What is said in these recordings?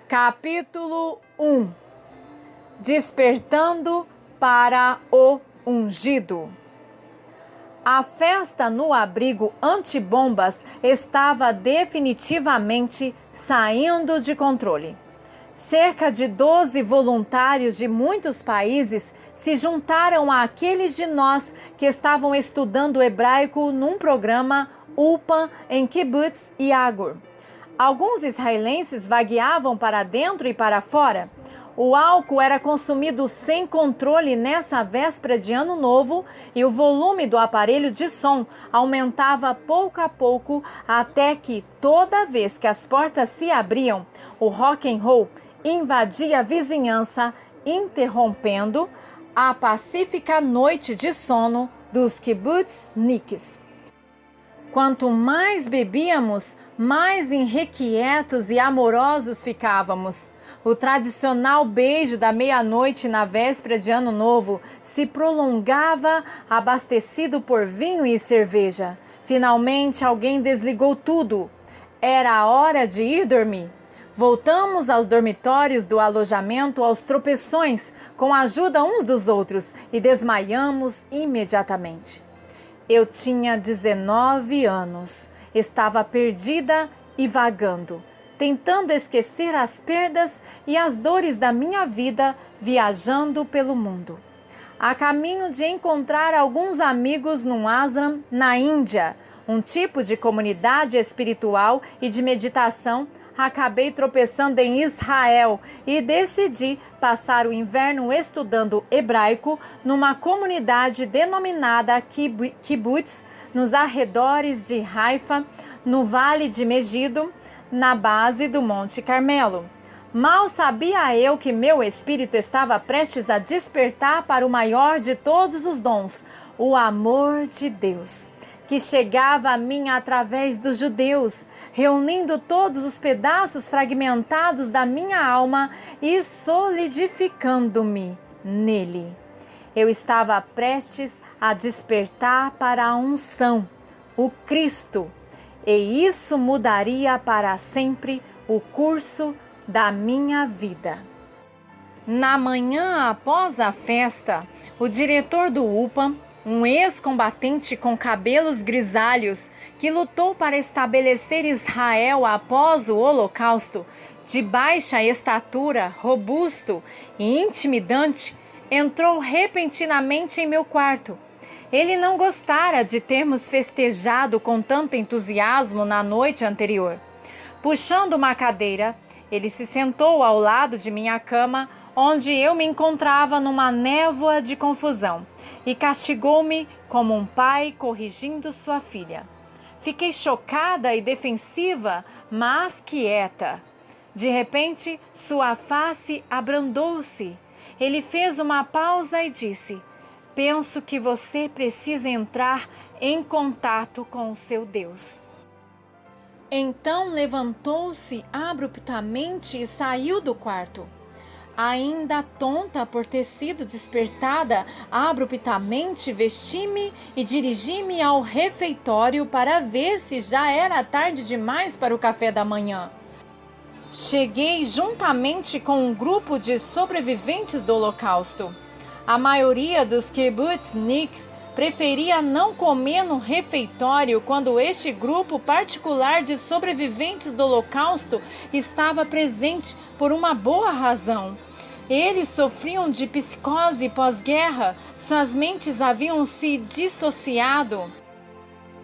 Capítulo 1. Despertando para o ungido. A festa no abrigo antibombas estava definitivamente saindo de controle. Cerca de 12 voluntários de muitos países se juntaram àqueles de nós que estavam estudando hebraico num programa Ulpan em Kibbutz Yagur. Alguns israelenses vagueavam para dentro e para fora. O álcool era consumido sem controle nessa véspera de Ano Novo e o volume do aparelho de som aumentava pouco a pouco até que, toda vez que as portas se abriam, o rock and roll invadia a vizinhança, interrompendo a pacífica noite de sono dos kibbutzniks. Quanto mais bebíamos, mais irrequietos e amorosos ficávamos. O tradicional beijo da meia-noite na véspera de Ano Novo se prolongava, abastecido por vinho e cerveja. Finalmente alguém desligou tudo. Era a hora de ir dormir. Voltamos aos dormitórios do alojamento aos tropeções, com a ajuda uns dos outros, e desmaiamos imediatamente. Eu tinha 19 anos, estava perdida e vagando, tentando esquecer as perdas e as dores da minha vida, viajando pelo mundo. A caminho de encontrar alguns amigos num ashram na Índia, um tipo de comunidade espiritual e de meditação, acabei tropeçando em Israel e decidi passar o inverno estudando hebraico numa comunidade denominada Kibbutz, nos arredores de Haifa, no Vale de Megido, na base do Monte Carmelo. Mal sabia eu que meu espírito estava prestes a despertar para o maior de todos os dons, o amor de Deus, que chegava a mim através dos judeus, reunindo todos os pedaços fragmentados da minha alma e solidificando-me nele. Eu estava prestes a despertar para a unção, o Cristo, e isso mudaria para sempre o curso da minha vida. Na manhã após a festa, o diretor do Ulpan, um ex-combatente com cabelos grisalhos que lutou para estabelecer Israel após o Holocausto, de baixa estatura, robusto e intimidante, entrou repentinamente em meu quarto. Ele não gostara de termos festejado com tanto entusiasmo na noite anterior. Puxando uma cadeira, ele se sentou ao lado de minha cama, onde eu me encontrava numa névoa de confusão, e castigou-me como um pai corrigindo sua filha. Fiquei chocada e defensiva, mas quieta. De repente, sua face abrandou-se. Ele fez uma pausa e disse: "Penso que você precisa entrar em contato com o seu Deus." Então levantou-se abruptamente e saiu do quarto. Ainda tonta por ter sido despertada abruptamente, vesti-me e dirigi-me ao refeitório para ver se já era tarde demais para o café da manhã. Cheguei juntamente com um grupo de sobreviventes do Holocausto. A maioria dos kibbutzniks preferia não comer no refeitório quando este grupo particular de sobreviventes do Holocausto estava presente por uma boa razão. Eles sofriam de psicose pós-guerra, suas mentes haviam se dissociado.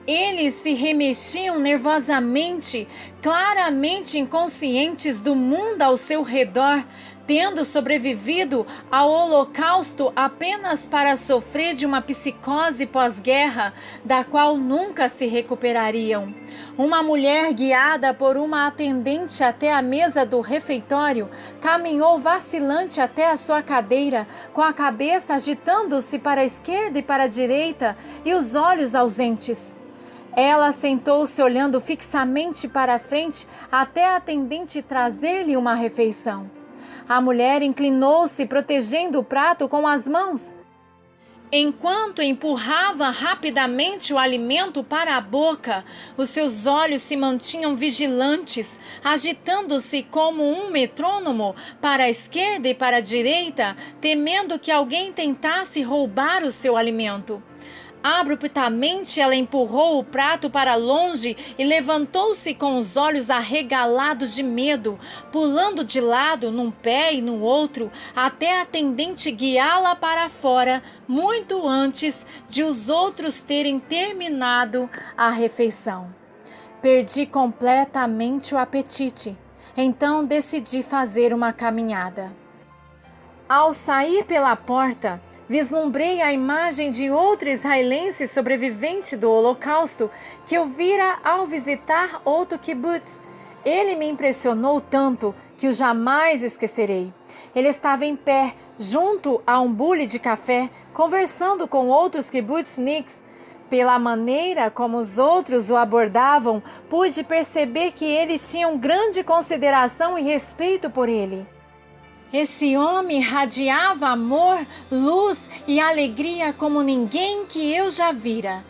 Eles se remexiam nervosamente, claramente inconscientes do mundo ao seu redor, tendo sobrevivido ao Holocausto apenas para sofrer de uma psicose pós-guerra, da qual nunca se recuperariam. Uma mulher guiada por uma atendente até a mesa do refeitório, caminhou vacilante até a sua cadeira, com a cabeça agitando-se para a esquerda e para a direita e os olhos ausentes. Ela sentou-se olhando fixamente para a frente até a atendente trazer-lhe uma refeição. A mulher inclinou-se, protegendo o prato com as mãos. Enquanto empurrava rapidamente o alimento para a boca, os seus olhos se mantinham vigilantes, agitando-se como um metrônomo para a esquerda e para a direita, temendo que alguém tentasse roubar o seu alimento. Abruptamente ela empurrou o prato para longe e levantou-se com os olhos arregalados de medo, pulando de lado num pé e no outro, até a atendente guiá-la para fora, muito antes de os outros terem terminado a refeição. Perdi completamente o apetite, então decidi fazer uma caminhada. Ao sair pela porta, vislumbrei a imagem de outro israelense sobrevivente do Holocausto que eu vira ao visitar outro kibbutz. Ele me impressionou tanto que o jamais esquecerei. Ele estava em pé, junto a um bule de café, conversando com outros kibbutzniks. Pela maneira como os outros o abordavam, pude perceber que eles tinham grande consideração e respeito por ele. Esse homem radiava amor, luz e alegria como ninguém que eu já vira.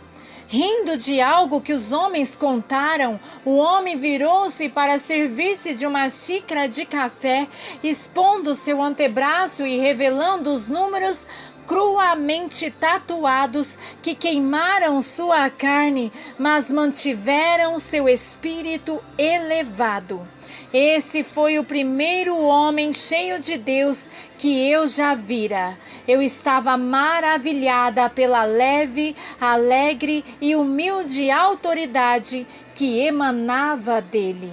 Rindo de algo que os homens contaram, o homem virou-se para servir-se de uma xícara de café, expondo seu antebraço e revelando os números cruamente tatuados que queimaram sua carne, mas mantiveram seu espírito elevado. Esse foi o primeiro homem cheio de Deus que eu já vira. Eu estava maravilhada pela leve, alegre e humilde autoridade que emanava dele.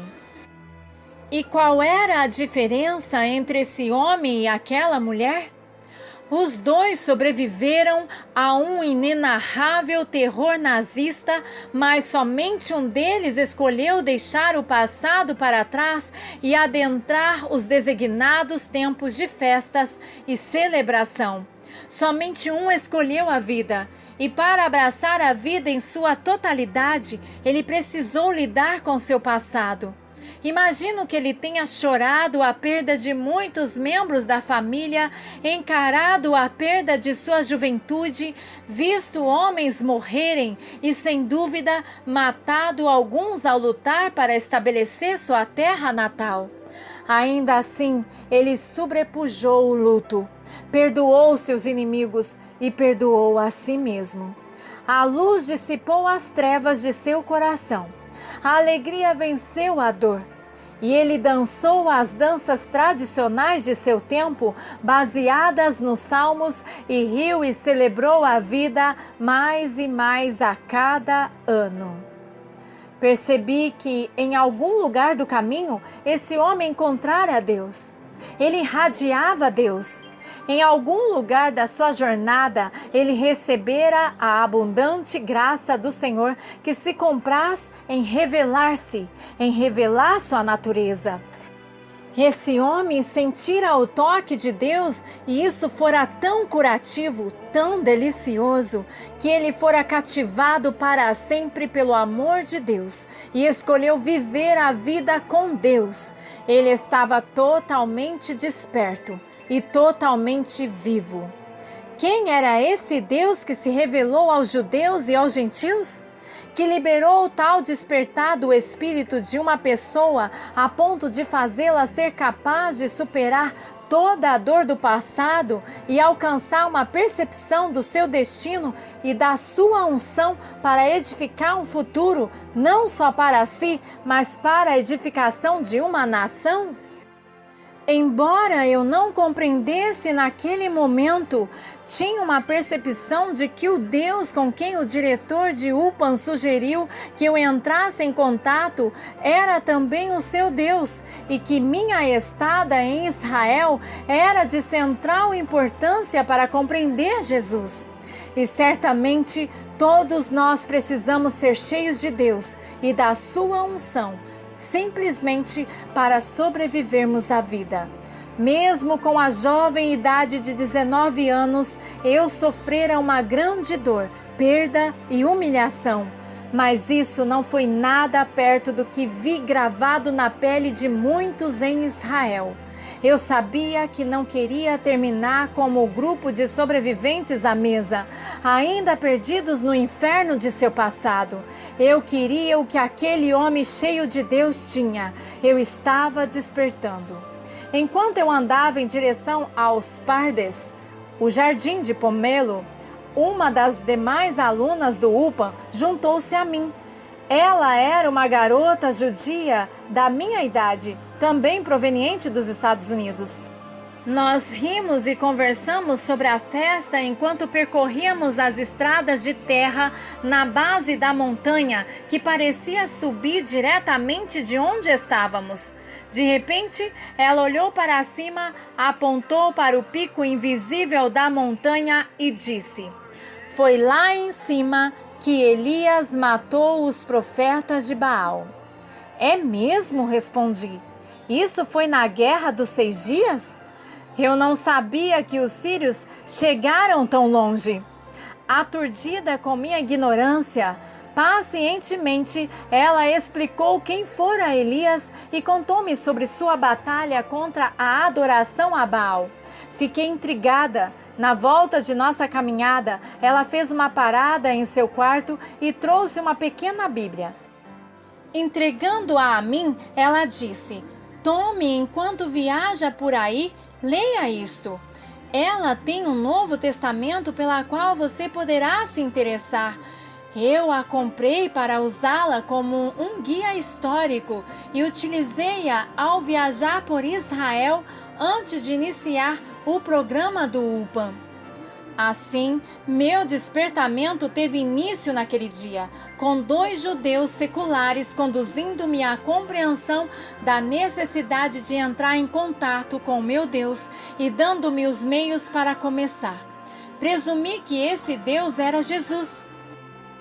E qual era a diferença entre esse homem e aquela mulher? Os dois sobreviveram a um inenarrável terror nazista, mas somente um deles escolheu deixar o passado para trás e adentrar os designados tempos de festas e celebração. Somente um escolheu a vida, e para abraçar a vida em sua totalidade, ele precisou lidar com seu passado. Imagino que ele tenha chorado a perda de muitos membros da família, encarado a perda de sua juventude, visto homens morrerem e, sem dúvida, matado alguns ao lutar para estabelecer sua terra natal. Ainda assim, ele sobrepujou o luto, perdoou seus inimigos e perdoou a si mesmo. A luz dissipou as trevas de seu coração. A alegria venceu a dor. E ele dançou as danças tradicionais de seu tempo, baseadas nos salmos, e riu e celebrou a vida mais e mais a cada ano. Percebi que, em algum lugar do caminho, esse homem encontrara Deus. Ele irradiava Deus. Em algum lugar da sua jornada, ele recebera a abundante graça do Senhor que se compraz em revelar-se, em revelar sua natureza. Esse homem sentira o toque de Deus e isso fora tão curativo, tão delicioso, que ele fora cativado para sempre pelo amor de Deus e escolheu viver a vida com Deus. Ele estava totalmente desperto e totalmente vivo. Quem era esse Deus que se revelou aos judeus e aos gentios? Que liberou tal despertar do espírito de uma pessoa a ponto de fazê-la ser capaz de superar toda a dor do passado e alcançar uma percepção do seu destino e da sua unção para edificar um futuro, não só para si, mas para a edificação de uma nação? Embora eu não compreendesse naquele momento, tinha uma percepção de que o Deus com quem o diretor de UPAN sugeriu que eu entrasse em contato era também o seu Deus e que minha estada em Israel era de central importância para compreender Jesus. E certamente todos nós precisamos ser cheios de Deus e da sua unção, simplesmente para sobrevivermos à vida. Mesmo com a jovem idade de 19 anos, eu sofrera uma grande dor, perda e humilhação. Mas isso não foi nada perto do que vi gravado na pele de muitos em Israel. Eu sabia que não queria terminar como o grupo de sobreviventes à mesa, ainda perdidos no inferno de seu passado. Eu queria o que aquele homem cheio de Deus tinha. Eu estava despertando. Enquanto eu andava em direção aos Pardes, o jardim de Pomelo, uma das demais alunas do UPA juntou-se a mim. Ela era uma garota judia da minha idade, também proveniente dos Estados Unidos. Nós rimos e conversamos sobre a festa enquanto percorríamos as estradas de terra na base da montanha que parecia subir diretamente de onde estávamos. De repente, ela olhou para cima, apontou para o pico invisível da montanha e disse: "Foi lá em cima que Elias matou os profetas de Baal." "É mesmo?" respondi. "Isso foi na Guerra dos 6 Dias?" Eu não sabia que os sírios chegaram tão longe. Aturdida com minha ignorância, pacientemente ela explicou quem fora Elias e contou-me sobre sua batalha contra a adoração a Baal. Fiquei intrigada. Na volta de nossa caminhada, ela fez uma parada em seu quarto e trouxe uma pequena Bíblia. Entregando-a a mim, ela disse: "Tome enquanto viaja por aí, leia isto. Ela tem um Novo Testamento pela qual você poderá se interessar. Eu a comprei para usá-la como um guia histórico e utilizei-a ao viajar por Israel antes de iniciar o programa do UPA." Assim, meu despertamento teve início naquele dia, com 2 judeus seculares conduzindo-me à compreensão da necessidade de entrar em contato com meu Deus e dando-me os meios para começar. Presumi que esse Deus era Jesus.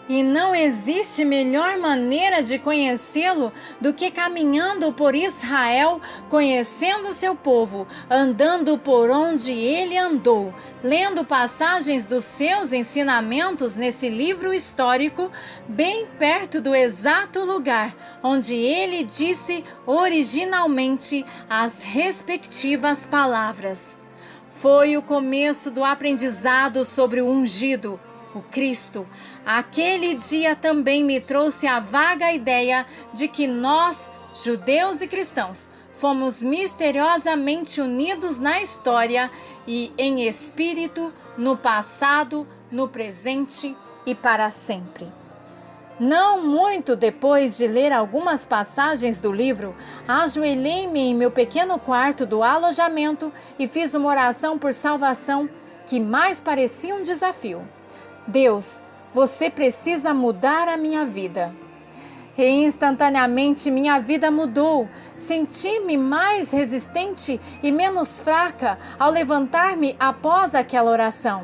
E não existe melhor maneira de conhecê-lo do que caminhando por Israel, conhecendo seu povo, andando por onde ele andou, lendo passagens dos seus ensinamentos nesse livro histórico, bem perto do exato lugar onde ele disse originalmente as respectivas palavras. Foi o começo do aprendizado sobre o ungido, o Cristo. Aquele dia também me trouxe a vaga ideia de que nós, judeus e cristãos, fomos misteriosamente unidos na história e em espírito, no passado, no presente e para sempre. Não muito depois de ler algumas passagens do livro, ajoelhei-me em meu pequeno quarto do alojamento e fiz uma oração por salvação que mais parecia um desafio. Deus, você precisa mudar a minha vida. E instantaneamente minha vida mudou. Senti-me mais resistente e menos fraca ao levantar-me após aquela oração.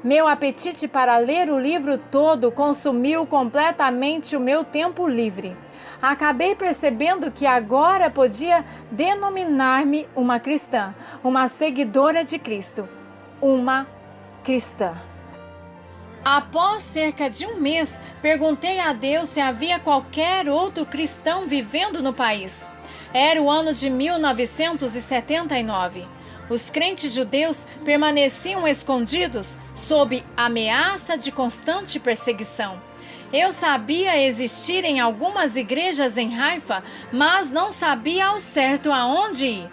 Meu apetite para ler o livro todo consumiu completamente o meu tempo livre. Acabei percebendo que agora podia denominar-me uma cristã, uma seguidora de Cristo, uma cristã. Após cerca de 1 mês, perguntei a Deus se havia qualquer outro cristão vivendo no país. Era o ano de 1979. Os crentes judeus permaneciam escondidos sob ameaça de constante perseguição. Eu sabia existirem algumas igrejas em Haifa, mas não sabia ao certo aonde ir.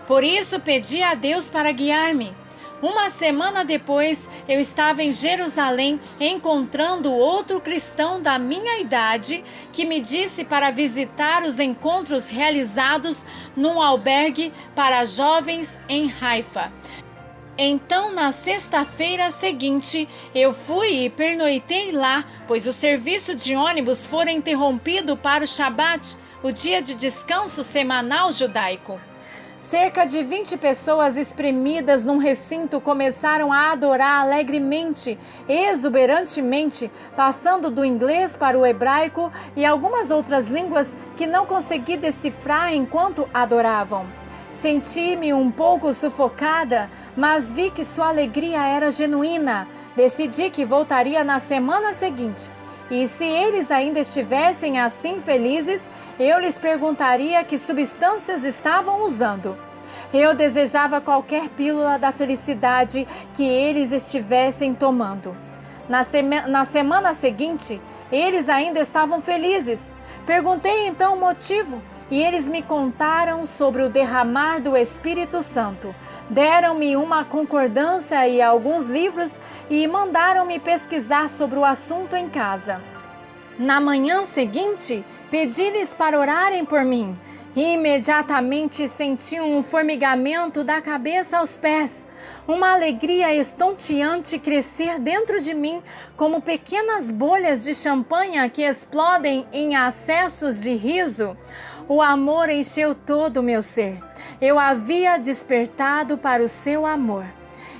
Por isso pedi a Deus para guiar-me. Uma semana depois, eu estava em Jerusalém encontrando outro cristão da minha idade que me disse para visitar os encontros realizados num albergue para jovens em Haifa. Então, na sexta-feira seguinte, eu fui e pernoitei lá, pois o serviço de ônibus fora interrompido para o Shabat, o dia de descanso semanal judaico. Cerca de 20 pessoas espremidas num recinto começaram a adorar alegremente, exuberantemente, passando do inglês para o hebraico e algumas outras línguas que não consegui decifrar enquanto adoravam. Senti-me um pouco sufocada, mas vi que sua alegria era genuína. Decidi que voltaria na semana seguinte. E se eles ainda estivessem assim felizes, eu lhes perguntaria que substâncias estavam usando. Eu desejava qualquer pílula da felicidade que eles estivessem tomando. Na semana seguinte, eles ainda estavam felizes. Perguntei então o motivo e eles me contaram sobre o derramar do Espírito Santo. Deram-me uma concordância e alguns livros e mandaram-me pesquisar sobre o assunto em casa. Na manhã seguinte, pedi-lhes para orarem por mim. Imediatamente senti um formigamento da cabeça aos pés, uma alegria estonteante crescer dentro de mim como pequenas bolhas de champanhe que explodem em acessos de riso. O amor encheu todo o meu ser. Eu havia despertado para o seu amor.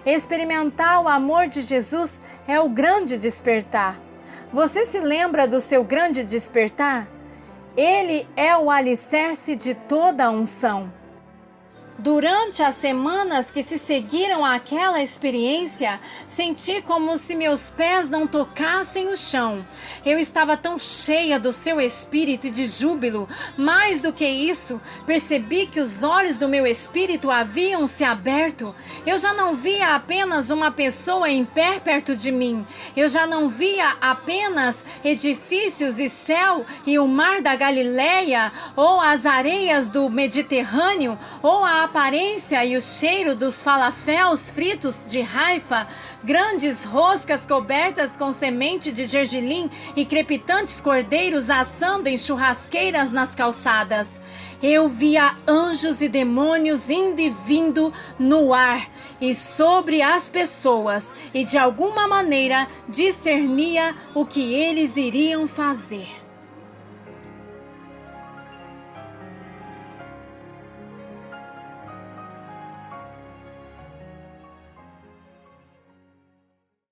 Experimentar o amor de Jesus é o grande despertar. Você se lembra do seu grande despertar? Ele é o alicerce de toda a unção. Durante as semanas que se seguiram àquela experiência, senti como se meus pés não tocassem o chão. Eu estava tão cheia do seu espírito e de júbilo. Mais do que isso, percebi que os olhos do meu espírito haviam se aberto. Eu já não via apenas uma pessoa em pé perto de mim. Eu já não via apenas edifícios e céu e o mar da Galileia, ou as areias do Mediterrâneo, ou a aparência e o cheiro dos falaféus fritos de Haifa, grandes roscas cobertas com semente de gergelim e crepitantes cordeiros assando em churrasqueiras nas calçadas. Eu via anjos e demônios indo e vindo no ar e sobre as pessoas, e de alguma maneira discernia o que eles iriam fazer.